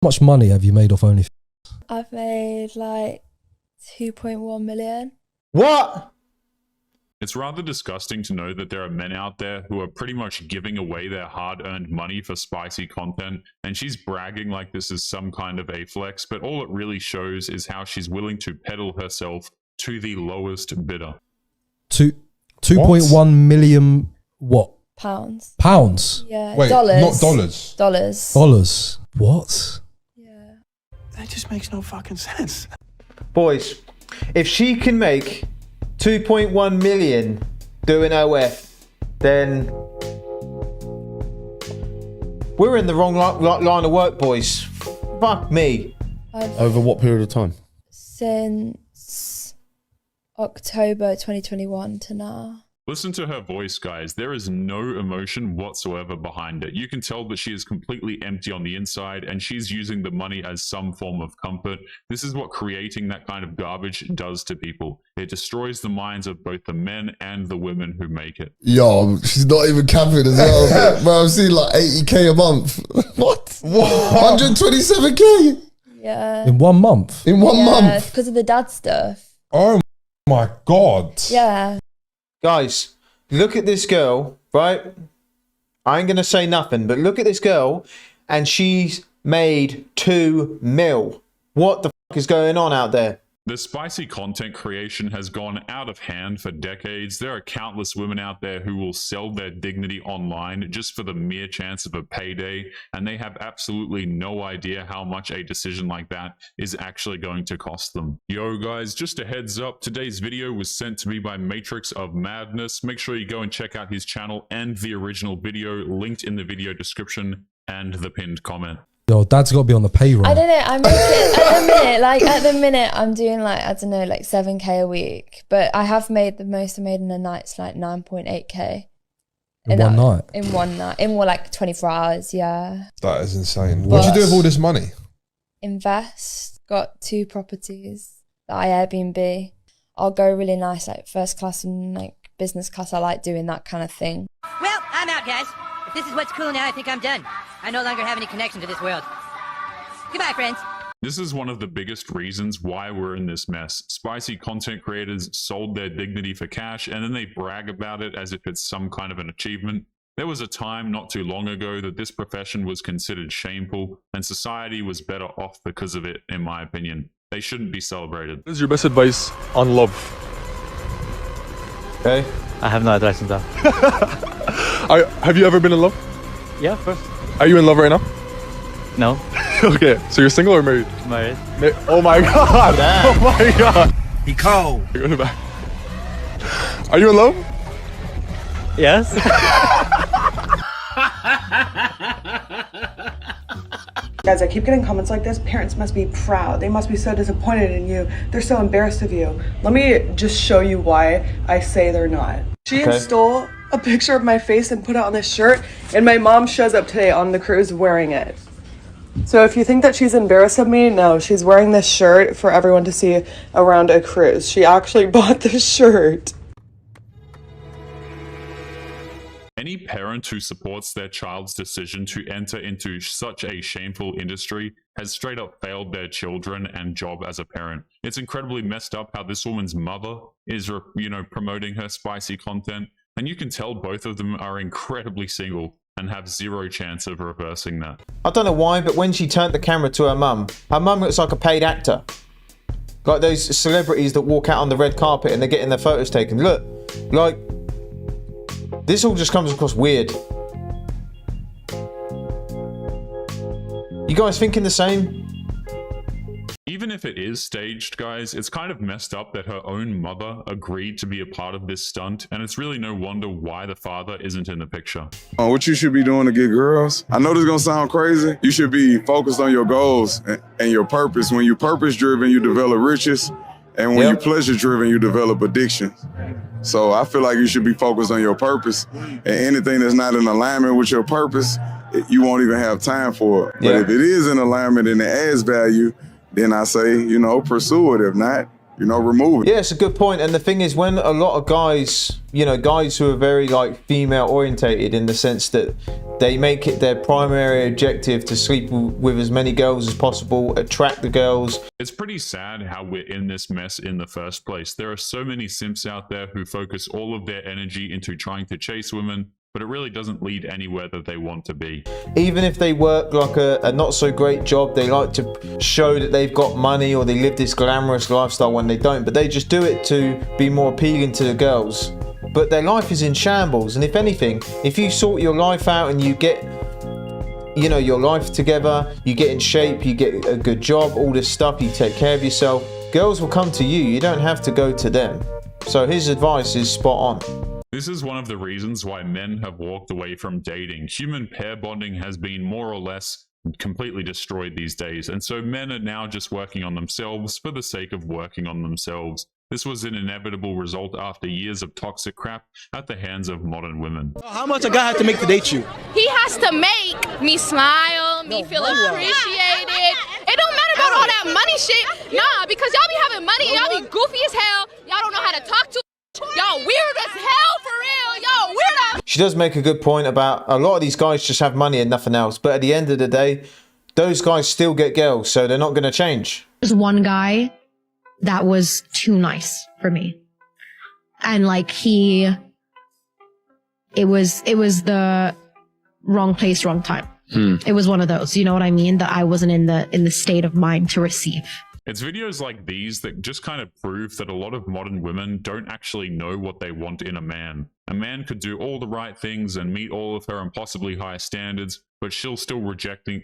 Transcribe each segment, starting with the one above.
much money have you made off OnlyFans? I've made like 2.1 million. What? It's rather disgusting to know that there are men out there who are pretty much giving away their hard-earned money for spicy content, and she's bragging like this is some kind of a flex, but all it really shows is how she's willing to peddle herself to the lowest bidder. 2.1 million what? Pounds. Pounds? Yeah. Wait, dollars. not dollars. Dollars. Dollars. What? Yeah. That just makes no fucking sense. Boys, if she can make 2.1 million doing OF, then we're in the wrong line of work, boys. Fuck me. Over what period of time? Since October 2021 to now. Listen to her voice, guys. There is no emotion whatsoever behind it. You can tell that she is completely empty on the inside, and she's using the money as some form of comfort. This is what creating that kind of garbage does to people. It destroys the minds of both the men and the women who make it. Yo, she's not even capping as well. Bro, I've seen like 80k a month. What? 127k? Yeah. In 1 month? In one month? Because of the dad stuff. Oh my God. Yeah. Guys, look at this girl, right? I ain't gonna say nothing, but look at this girl, and she's made 2 mil. What the fuck is going on out there? The spicy content creation has gone out of hand for decades. There are countless women out there who will sell their dignity online just for the mere chance of a payday, and they have absolutely no idea how much a decision like that is actually going to cost them. Yo guys, just a heads up, today's video was sent to me by Matrix of Madness. Make sure you go and check out his channel and the original video linked in the video description and the pinned comment. Yo, dad's got to be on the payroll. I don't know. I'm making, at the minute, I'm doing like, I don't know, like 7k a week. But I have made the most I made in a night's like 9.8k. In one night? In one night. In more like 24 hours, yeah. That is insane. What do you do with all this money? Invest. Got 2 properties that I Airbnb. I'll go really nice, like first class and like business class. I like doing that kind of thing. Well, I'm out, guys. If this is what's cool now, I think I'm done. I no longer have any connection to this world. Goodbye, friends. This is one of the biggest reasons why we're in this mess. Spicy content creators sold their dignity for cash, and then they brag about it as if it's some kind of an achievement. There was a time not too long ago that this profession was considered shameful, and society was better off because of it, in my opinion. They shouldn't be celebrated. What is your best advice on love? Okay. I have no advice on that. Have you ever been in love? Yeah, of course. Are you in love right now? No. Okay, so you're single or married? Married. Oh my God! Damn. Oh my God! He cold. Go in the back. Are you in love? Yes. Guys, I keep getting comments like this. Parents must be proud. They must be so disappointed in you. They're so embarrassed of you. Let me just show you why I say they're not. She stole a picture of my face and put it on this shirt, and my mom shows up today on the cruise wearing it. So if you think that she's embarrassed of me, no, she's wearing this shirt for everyone to see around a cruise. She actually bought this shirt. Any parent who supports their child's decision to enter into such a shameful industry has straight up failed their children and job as a parent. It's incredibly messed up how this woman's mother is, promoting her spicy content, and you can tell both of them are incredibly single and have zero chance of reversing that. I don't know why, but when she turned the camera to her mum looks like a paid actor. Like those celebrities that walk out on the red carpet and they're getting their photos taken. Look, like, this all just comes across weird. You guys thinking the same? Even if it is staged, guys, it's kind of messed up that her own mother agreed to be a part of this stunt, and it's really no wonder why the father isn't in the picture. What you should be doing to get girls, I know this is gonna sound crazy, you should be focused on your goals and your purpose. When you're purpose-driven, you develop riches, and when you're pleasure-driven, you develop addiction. So I feel like you should be focused on your purpose, and anything that's not in alignment with your purpose, you won't even have time for it. But if it is in alignment and it adds value, then I say, pursue it. If not, remove it. Yeah, it's a good point. And the thing is, when a lot of guys you know, guys who are very like female orientated in the sense that they make it their primary objective to sleep with as many girls as possible, attract the girls. It's pretty sad how we're in this mess in the first place. There are so many simps out there who focus all of their energy into trying to chase women, but it really doesn't lead anywhere that they want to be. Even if they work like a not so great job, they like to show that they've got money or they live this glamorous lifestyle when they don't, but they just do it to be more appealing to the girls. But their life is in shambles, and if anything, if you sort your life out and you get, you know, your life together, you get in shape, you get a good job, all this stuff, you take care of yourself, girls will come to you. You don't have to go to them. So his advice is spot on. This is one of the reasons why men have walked away from dating. Human pair bonding has been more or less completely destroyed these days, and so men are now just working on themselves for the sake of working on themselves. This was an inevitable result after years of toxic crap at the hands of modern women. How much a guy have to make to date you? He has to make me smile, me feel appreciated. It don't matter about all that money shit. Nah, because y'all be having money, y'all be goofy as hell. Y'all don't know how to talk to. Y'all weird as hell for real. Y'all weirdo. She does make a good point about a lot of these guys just have money and nothing else. But at the end of the day, those guys still get girls, so they're not going to change. There's one guy that was too nice for me. And like it was the wrong place, wrong time. It was one of those, you know what I mean? That I wasn't in the state of mind to receive. It's videos like these that just kind of prove that a lot of modern women don't actually know what they want in a man. A man could do all the right things and meet all of her impossibly high standards, but she'll still reject him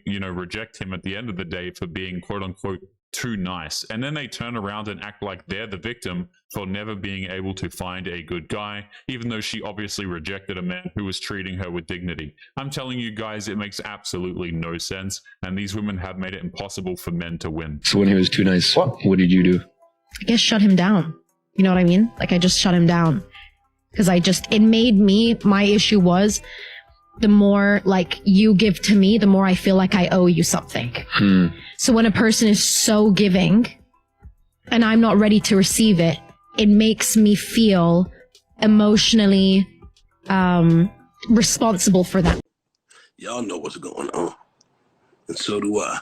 at the end of the day for being quote unquote too nice. And then they turn around and act like they're the victim for never being able to find a good guy, even though she obviously rejected a man who was treating her with dignity. I'm telling you guys, it makes absolutely no sense, and these women have made it impossible for men to win. So when he was too nice, what did you do? I guess shut him down. You know what I mean? Like I just shut him down. Because it made me, my issue was, the more like you give to me, the more I feel like I owe you something. So when a person is so giving and I'm not ready to receive it, it makes me feel emotionally responsible for that. Y'all know what's going on, and so do I.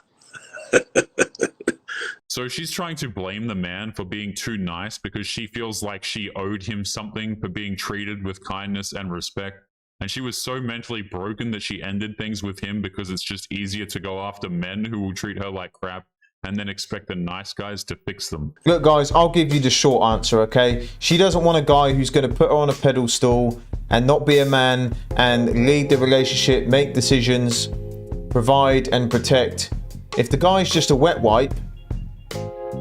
So she's trying to blame the man for being too nice because she feels like she owed him something for being treated with kindness and respect. And she was so mentally broken that she ended things with him because it's just easier to go after men who will treat her like crap and then expect the nice guys to fix them. Look guys, I'll give you the short answer, okay? She doesn't want a guy who's going to put her on a pedestal and not be a man and lead the relationship, make decisions, provide and protect. If the guy's just a wet wipe,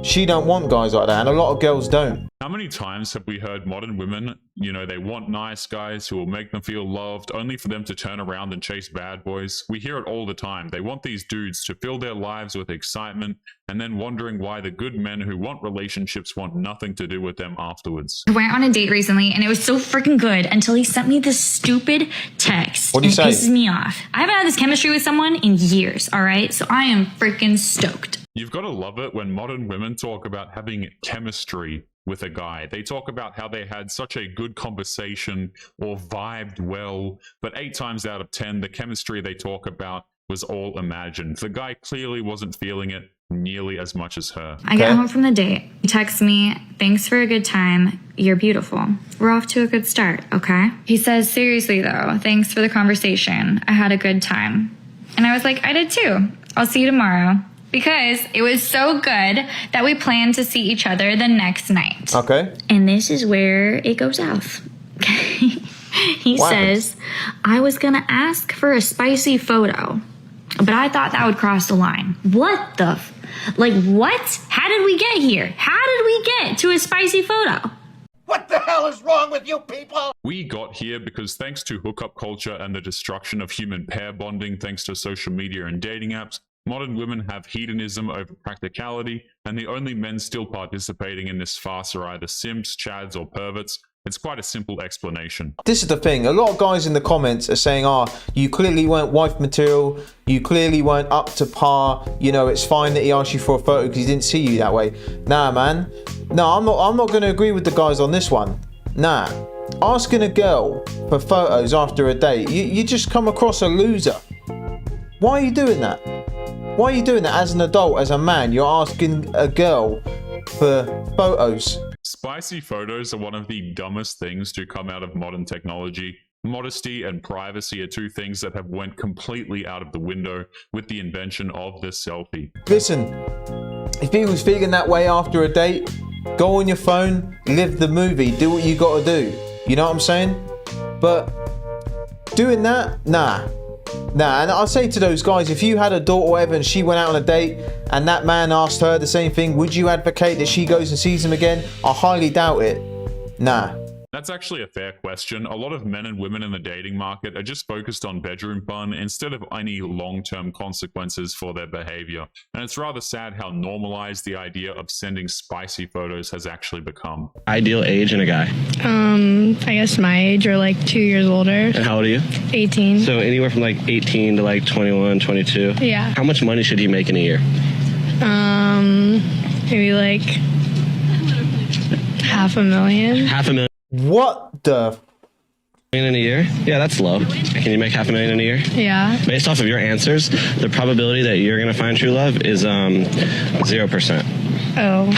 she don't want guys like that, and a lot of girls don't. How many times have we heard modern women, they want nice guys who will make them feel loved, only for them to turn around and chase bad boys? We hear it all the time. They want these dudes to fill their lives with excitement, and then wondering why the good men who want relationships want nothing to do with them afterwards. I went on a date recently, and it was so freaking good until he sent me this stupid text. What do you say? It pisses me off. I haven't had this chemistry with someone in years, all right? So I am freaking stoked. You've got to love it when modern women talk about having chemistry with a guy. They talk about how they had such a good conversation or vibed well, but 8 times out of 10, the chemistry they talk about was all imagined. The guy clearly wasn't feeling it nearly as much as her. I get home from the date. He texts me, "Thanks for a good time. You're beautiful." We're off to a good start, okay? He says, "Seriously though, thanks for the conversation. I had a good time." And I was like, "I did too. I'll see you tomorrow." Because it was so good that we planned to see each other the next night. Okay. And this is where it goes south. He says, "I was gonna ask for a spicy photo, but I thought that would cross the line." What the what? How did we get here? How did we get to a spicy photo? What the hell is wrong with you people? We got here because thanks to hookup culture and the destruction of human pair bonding thanks to social media and dating apps, modern women have hedonism over practicality, and the only men still participating in this farce are either simps, chads, or perverts. It's quite a simple explanation. This is the thing. A lot of guys in the comments are saying, you clearly weren't wife material. You clearly weren't up to par. It's fine that he asked you for a photo because he didn't see you that way. Nah, man. No, I'm not going to agree with the guys on this one. Nah. asking a girl for photos after a date, you just come across a loser. Why are you doing that? Why are you doing that as an adult, as a man? You're asking a girl for photos. Spicy photos are one of the dumbest things to come out of modern technology. Modesty and privacy are two things that have went completely out of the window with the invention of the selfie. Listen, if he was feeling that way after a date, go on your phone, live the movie, do what you gotta do. You know what I'm saying? But doing that, nah. And I'll say to those guys, if you had a daughter or whatever and she went out on a date and that man asked her the same thing, would you advocate that she goes and sees him again? I highly doubt it. Nah. That's actually a fair question. A lot of men and women in the dating market are just focused on bedroom fun instead of any long-term consequences for their behavior. And it's rather sad how normalized the idea of sending spicy photos has actually become. Ideal age in a guy? I guess my age or like 2 years older. And how old are you? 18. So anywhere from like 18 to like 21, 22? Yeah. How much money should he make in a year? Maybe like $500,000. $500,000. What the? In a year? Yeah, that's low. Can you make $500,000 in a year? Yeah. Based off of your answers, the probability that you're going to find true love is 0%. Oh.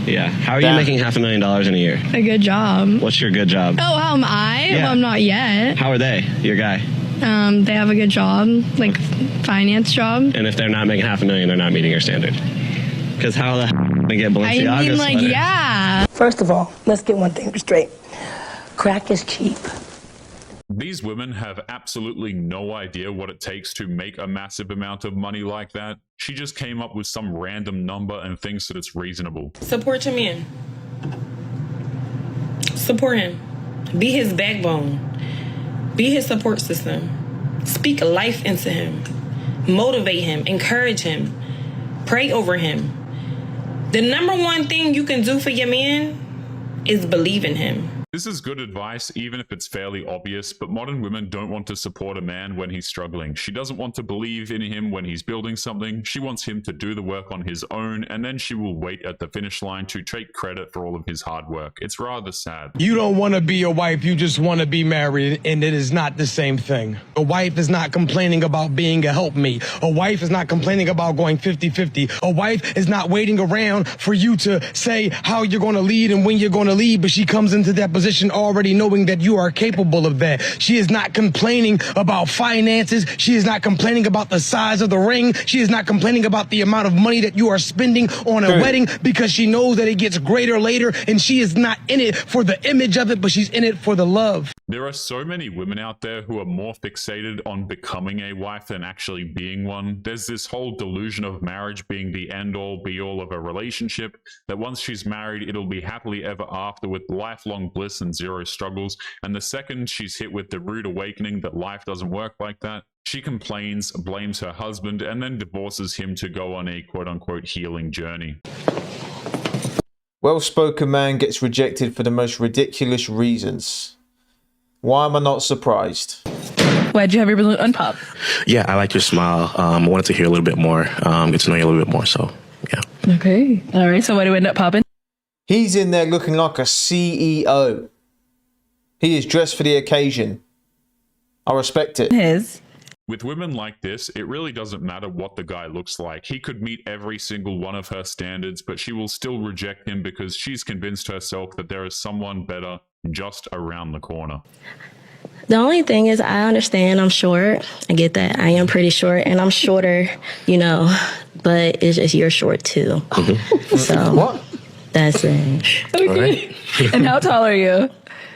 Yeah. How are you making $500,000 in a year? A good job. What's your good job? Oh, how am I? Yeah. Well, I'm not yet. How are they, your guy? They have a good job, like finance job. And if they're not making $500,000, they're not meeting your standard. Because how the hell they get Balenciaga I mean, like, sweater? yeah. First of all, let's get one thing straight. Crack is cheap. These women have absolutely no idea what it takes to make a massive amount of money like that. She just came up with some random number and thinks that it's reasonable. Support your man. Support him. Be his backbone. Be his support system. Speak life into him. Motivate him. Encourage him. Pray over him. The number one thing you can do for your man is believe in him. This is good advice, even if it's fairly obvious, but modern women don't want to support a man when he's struggling. She doesn't want to believe in him when he's building something. She wants him to do the work on his own, and then she will wait at the finish line to take credit for all of his hard work. It's rather sad. You don't want to be a wife, you just want to be married, and it is not the same thing. A wife is not complaining about being a helpmate. A wife is not complaining about going 50-50. A wife is not waiting around for you to say how you're going to lead and when you're going to lead, but she comes into that position already knowing that you are capable of that. She is not complaining about finances. She is not complaining about the size of the ring. She is not complaining about the amount of money that you are spending on a wedding, because she knows that it gets greater later, and she is not in it for the image of it, but she's in it for the love. There are so many women out there who are more fixated on becoming a wife than actually being one. There's this whole delusion of marriage being the end-all be-all of a relationship, that once she's married, it'll be happily ever after with lifelong bliss and zero struggles, and the second she's hit with the rude awakening that life doesn't work like that, she complains, blames her husband, and then divorces him to go on a quote-unquote healing journey. Well-spoken man gets rejected for the most ridiculous reasons. Why am I not surprised? Why'd you have your balloon unpop? Yeah, I like your smile. I wanted to hear a little bit more, get to know you a little bit more, so yeah. Okay. All right, so why do you end up popping? He's in there looking like a CEO. He is dressed for the occasion. I respect it. With women like this, it really doesn't matter what the guy looks like. He could meet every single one of her standards, but she will still reject him because she's convinced herself that there is someone better just around the corner. The only thing is, I understand I'm short. I get that. I am pretty short, and I'm shorter, you know, but it's just you're short too. So what? That's it. Okay. And how tall are you?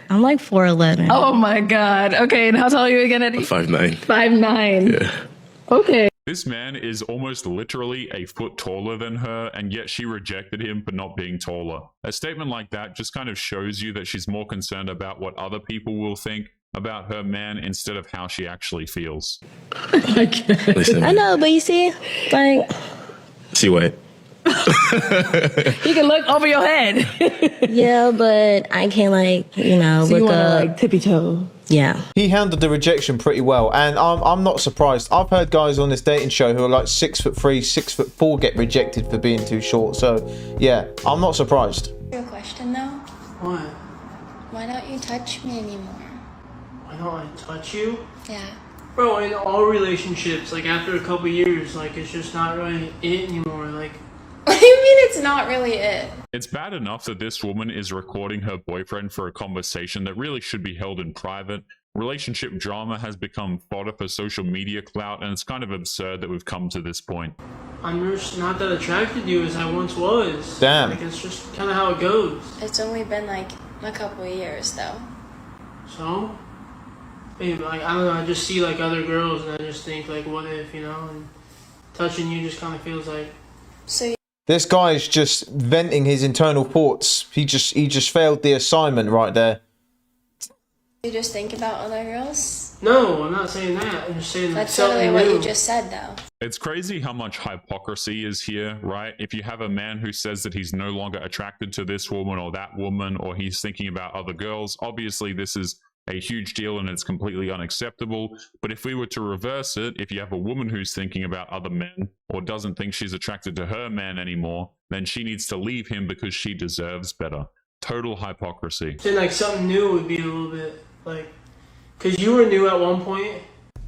I'm like 4'11". Oh my God. Okay, and how tall are you again, Eddie? 5'9". 5'9". Yeah. Okay. This man is almost literally a foot taller than her, and yet she rejected him for not being taller. A statement like that just kind of shows you that she's more concerned about what other people will think about her man instead of how she actually feels. Listen, I know, but you see, like... See what? You can look over your head. Yeah, but I can't, like, you know, so look you wanna, up. like, tippy toe. Yeah. He handled the rejection pretty well, and I'm not surprised. I've heard guys on this dating show who are like 6'3", 6'4" get rejected for being too short. So yeah, I'm not surprised. Your question though? What? Why don't you touch me anymore? Why don't I touch you? Yeah. Bro, in all relationships, like after a couple years, like it's just not really it anymore. Like, What do you mean it's not really it? It's bad enough that this woman is recording her boyfriend for a conversation that really should be held in private. Relationship drama has become fodder for social media clout, and it's kind of absurd that we've come to this point. I'm just not that attracted to you as I once was. Damn. Like, it's just kind of how it goes. It's only been like a couple of years though. So? Babe, like, I don't know, I just see like other girls and I just think like, what if, you know? And touching you just kind of feels like... So This guy is just venting his internal thoughts. He just failed the assignment right there. you just think about other girls? No, I'm not saying that. I'm just saying That's something literally what new. you just said though. It's crazy how much hypocrisy is here, right? If you have a man who says that he's no longer attracted to this woman or that woman, or he's thinking about other girls, obviously this is a huge deal and it's completely unacceptable. But if we were to reverse it, if you have a woman who's thinking about other men or doesn't think she's attracted to her man anymore, then she needs to leave him because she deserves better. Total hypocrisy. Saying like something new would be a little bit like... Because you were new at one point.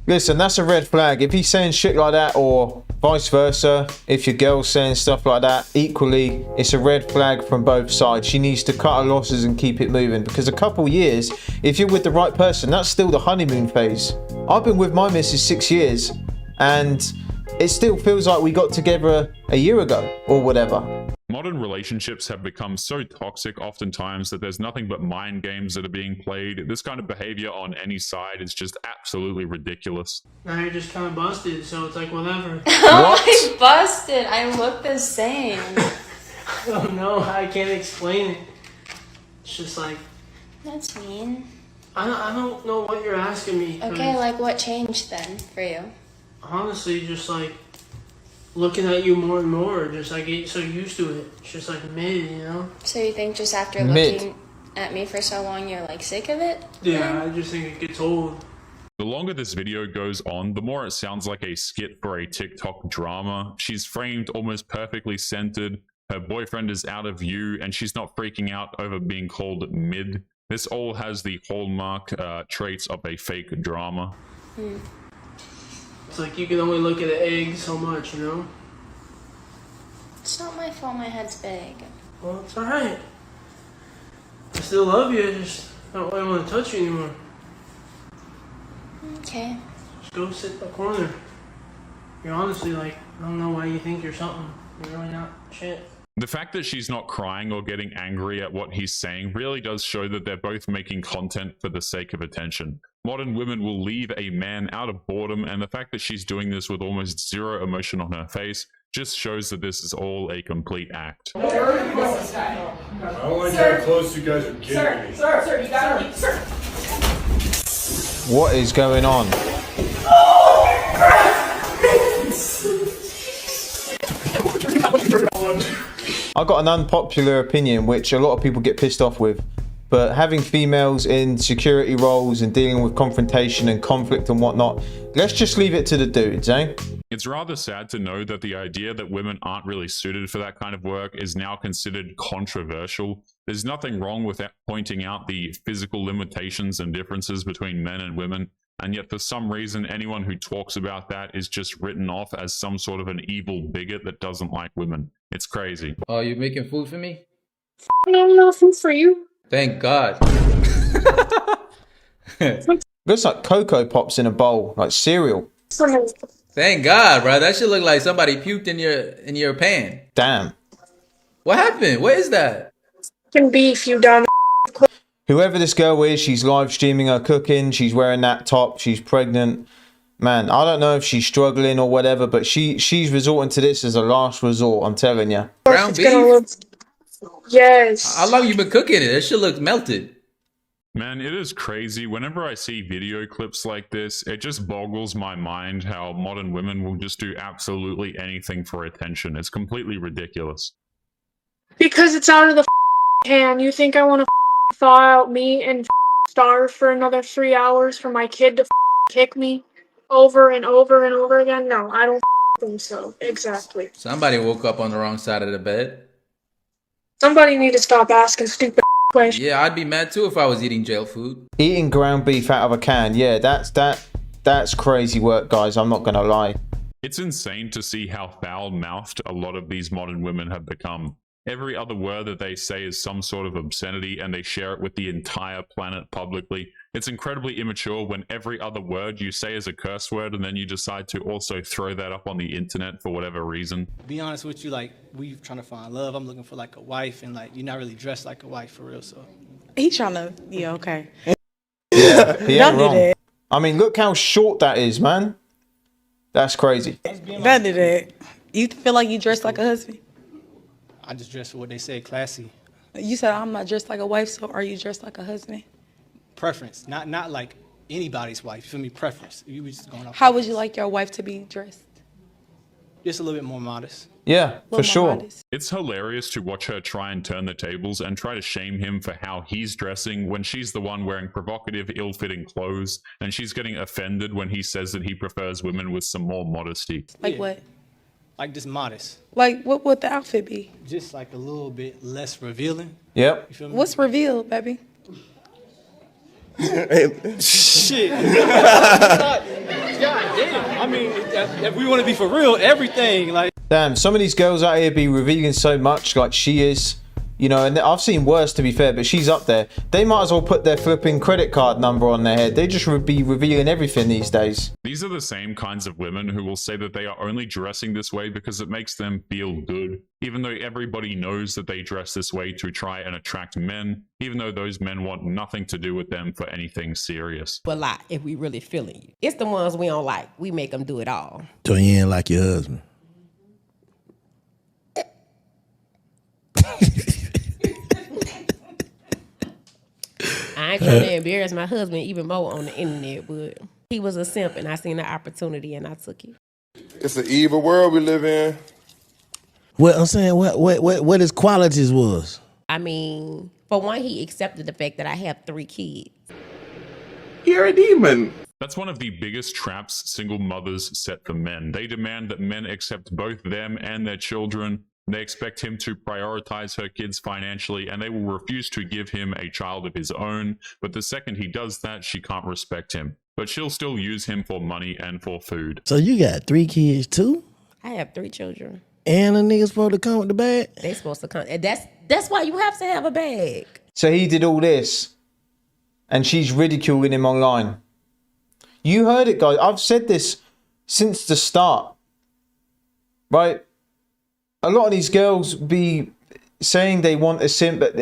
Listen, that's a red flag. If he's saying shit like that, or vice versa, if your girl's saying stuff like that, equally, it's a red flag from both sides. She needs to cut her losses and keep it moving, because a couple years, if you're with the right person, that's still the honeymoon phase. I've been with my missus 6 years, and it still feels like we got together a year ago, or whatever. Modern relationships have become so toxic oftentimes that there's nothing but mind games that are being played. This kind of behavior on any side is just absolutely ridiculous. Now you're just kind of busted, so it's like whatever. I busted. I look the same. Oh no, I can't explain it. It's just like... That's mean. I don't know what you're asking me. Okay, like what changed then for you? Honestly, just like looking at you more and more, just I get so used to it. It's just like mid, you know? So you think just after Mid. looking at me for so long, you're like sick of it? Yeah, I just think it gets old. The longer this video goes on, the more it sounds like a skit for a TikTok drama. She's framed almost perfectly centered. Her boyfriend is out of view, and she's not freaking out over being called mid. This all has the hallmark traits of a fake drama. It's like you can only look at an egg so much, you know? It's not my fault my head's big. Well, it's alright. I still love you, I just don't really want to touch you anymore. Okay. Just go sit in the corner. You're honestly like, I don't know why you think you're something. You're really not shit. The fact that she's not crying or getting angry at what he's saying really does show that they're both making content for the sake of attention. Modern women will leave a man out of boredom, and the fact that she's doing this with almost zero emotion on her face just shows that this is all a complete act. I don't like how close you guys are getting me. Sir, you gotta leave, sir. What is going on? I've got an unpopular opinion which a lot of people get pissed off with, but having females in security roles and dealing with confrontation and conflict and whatnot, let's just leave it to the dudes, eh? It's rather sad to know that the idea that women aren't really suited for that kind of work is now considered controversial. There's nothing wrong with pointing out the physical limitations and differences between men and women, and yet for some reason anyone who talks about that is just written off as some sort of an evil bigot that doesn't like women. It's crazy. Oh, you making food for me? No food for you. Thank God. Looks like Cocoa Pops in a bowl, like cereal. Thank God, bro. That should look like somebody puked in your pan. Damn. What happened? What is that? Can beef, you dumb. Whoever this girl is, she's live streaming her cooking. She's wearing that top. She's pregnant. Man, I don't know if she's struggling or whatever, but she's resorting to this as a last resort. I'm telling you. Ground beef? Yes. How long you been cooking it? That shit looks melted. Man, it is crazy. Whenever I see video clips like this, it just boggles my mind how modern women will just do absolutely anything for attention. It's completely ridiculous. Because it's out of the hand. You think I want to thaw out meat and starve for another 3 hours for my kid to kick me over and over and over again? No, I don't think so. Exactly. Somebody woke up on the wrong side of the bed. Somebody need to stop asking stupid question. Yeah, I'd be mad too if I was eating jail food. Eating ground beef out of a can, yeah, that's crazy work, guys. I'm not gonna lie. It's insane to see how foul-mouthed a lot of these modern women have become. Every other word that they say is some sort of obscenity, and they share it with the entire planet publicly. It's incredibly immature when every other word you say is a curse word, and then you decide to also throw that up on the internet for whatever reason. Be honest with you, like, we trying to find love. I'm looking for like a wife, and like, you're not really dressed like a wife for real, so. He trying to, yeah, okay. Yeah, he Don't ain't do wrong. that. I mean, look how short that is, man. That's crazy. Don't do that. You feel like you dress like a husband? I just dress for what they say, classy. You said I'm not dressed like a wife, so are you dressed like a husband? Preference, not like anybody's wife. You feel me? Preference. You just going off. How would you like your wife to be dressed? Just a little bit more modest. Yeah, for sure. It's hilarious to watch her try and turn the tables and try to shame him for how he's dressing when she's the one wearing provocative, ill-fitting clothes, and she's getting offended when he says that he prefers women with some more modesty. Like what? Like just modest. Like what would the outfit be? Just like a little bit less revealing. Yep. You feel me? What's revealed, baby? Shit. God damn. I mean, if we want to be for real, everything like. Damn, some of these girls out here be revealing so much, like she is, you know, and I've seen worse, to be fair, but she's up there. They might as well put their flipping credit card number on their head. They just be revealing everything these days. These are the same kinds of women who will say that they are only dressing this way because it makes them feel good, even though everybody knows that they dress this way to try and attract men, even though those men want nothing to do with them for anything serious. A lot if we really feeling you. It's the ones we don't like. We make them do it all. So you ain't like your husband? I ain't trying to embarrass my husband even more on the internet, but he was a simp and I seen the opportunity and I took it. It's an evil world we live in. Well, I'm saying what his qualities was. I mean, for one, he accepted the fact that I have 3 kids. You're a demon. That's one of the biggest traps single mothers set for men. They demand that men accept both them and their children. They expect him to prioritize her kids financially, and they will refuse to give him a child of his own. But the second he does that, she can't respect him. But she'll still use him for money and for food. So you got 3 kids too? I have 3 children. And a nigga's supposed to come with the bag? They supposed to come. And that's why you have to have a bag. So he did all this, and she's ridiculing him online. You heard it, guys. I've said this since the start, right? A lot of these girls be saying they want a simp, but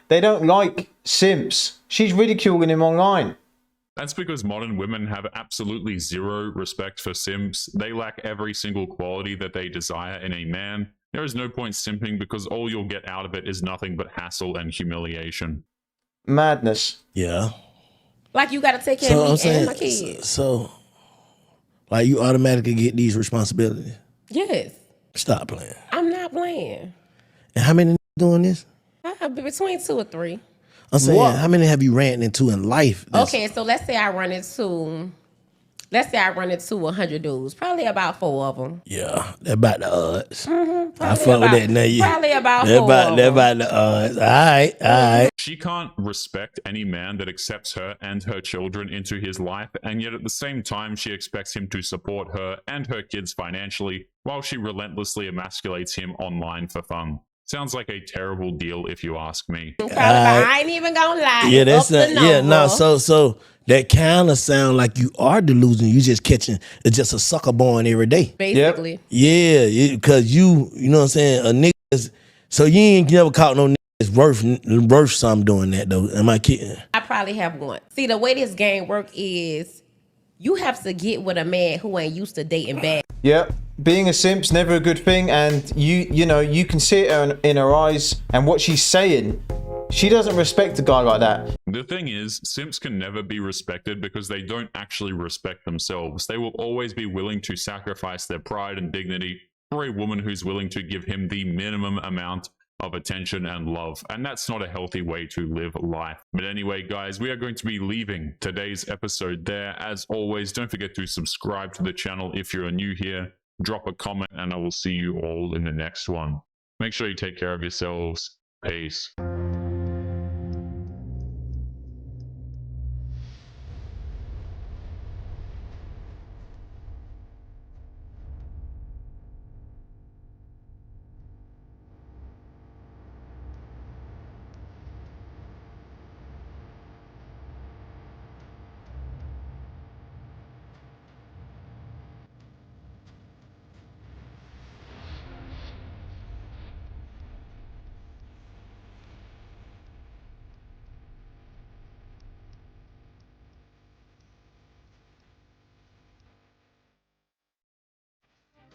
they don't like simps. She's ridiculing him online. That's because modern women have absolutely zero respect for simps. They lack every single quality that they desire in a man. There is no point simping because all you'll get out of it is nothing but hassle and humiliation. Madness. Yeah. Like you got to take care of me and my kids. So, like you automatically get these responsibilities? Yes. Stop playing. I'm not playing. And how many doing this? Between 2 or 3. I'm saying, how many have you ran into in life? Okay, so let's say I run into 100 dudes. Probably about 4 of them. Yeah, they're about the odds. Mm-hmm. I fuck with that now. Probably about 4 They're about the odds. All right. She can't respect any man that accepts her and her children into his life, and yet at the same time she expects him to support her and her kids financially, while she relentlessly emasculates him online for fun. Sounds like a terrible deal if you ask me. I ain't even gonna lie. Yeah, that's so that kind of sound like you are delusional. You just catching just a sucker born every day. Basically. Yeah, because you know what I'm saying, a nigga is, so you ain't never caught no nigga that's worth something doing that though. Am I kidding? I probably have one. See, the way this game work is you have to get with a man who ain't used to dating bad. Yep. Being a simp's never a good thing, and you know, you can see it in her eyes and what she's saying. She doesn't respect a guy like that. The thing is, simps can never be respected because they don't actually respect themselves. They will always be willing to sacrifice their pride and dignity for a woman who's willing to give him the minimum amount of attention and love, and that's not a healthy way to live life. But anyway, guys, we are going to be leaving today's episode there. As always, don't forget to subscribe to the channel if you're new here. Drop a comment, and I will see you all in the next one. Make sure you take care of yourselves. Peace.